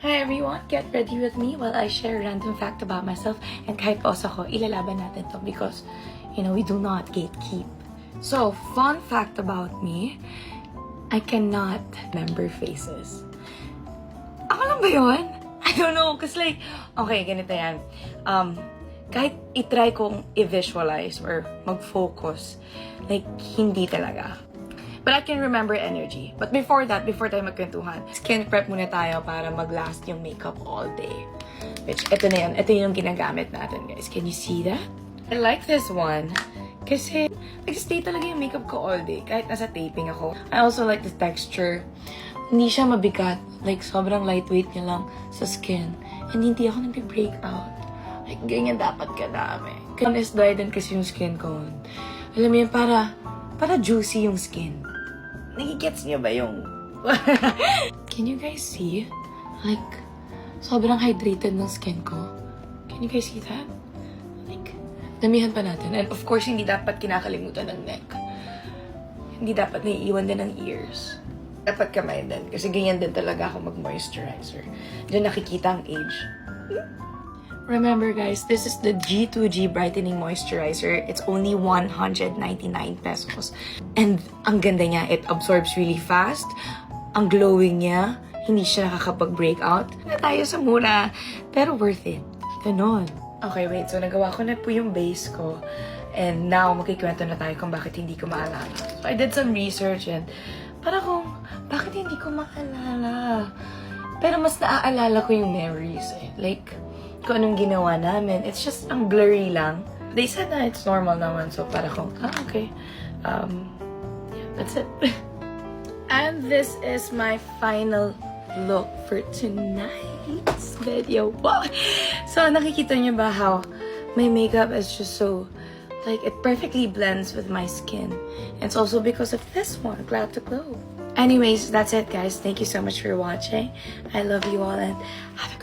Hi everyone, get ready with me while I share a random fact about myself. And kahit pause ako, ilalaban natin to because, we do not gatekeep. So, fun fact about me, I cannot remember faces. Ako lang ba yun? I don't know, cause okay, ganito yan. Kahit itry kong i-visualize or mag-focus, hindi talaga. But I can remember energy. But before tayo magkwentuhan, skin prep muna tayo para mag-last yung makeup all day. Which, ito na yan. Ito yung ginagamit natin, guys. Can you see that? I like this one. Kasi, nag-stay talaga yung makeup ko all day. Kahit nasa taping ako. I also like the texture. Hindi siya mabigat. Sobrang lightweight niya lang sa skin. And hindi ako nag-break out. Ganyan dapat kadami. Honest dry din kasi yung skin ko. Alam mo yun, para juicy yung skin. Nagigets niyo ba yung... Can you guys see? Sobrang hydrated ng skin ko. Can you guys see that? Damihan pa natin. And of course, hindi dapat kinakalimutan ng neck. Hindi dapat naiiwan din ng ears. Dapat kamay din. Kasi ganyan din talaga ako mag-moisturizer. Diyan nakikita ang age. Remember guys, this is the G2G Brightening Moisturizer. It's only 199 pesos. And ang ganda niya, it absorbs really fast. Ang glowing niya, hindi siya nakakapag-breakout. Na tayo sa mura, pero worth it. Ganon. Okay, wait. So nagawa ko na po yung base ko. And now, magkikwento na tayo kung bakit hindi ko maalala. So I did some research and bakit hindi ko maalala? Pero mas naaalala ko yung memories eh. Kung anong ginawa namin. It's just, ang blurry lang. They said na it's normal naman. So, okay. Yeah, that's it. And this is my final look for tonight's video. Wow! So, nakikita niyo ba how my makeup is just so, it perfectly blends with my skin. And it's also because of this one, Glad to Glow. Anyways, that's it, guys. Thank you so much for watching. I love you all and have a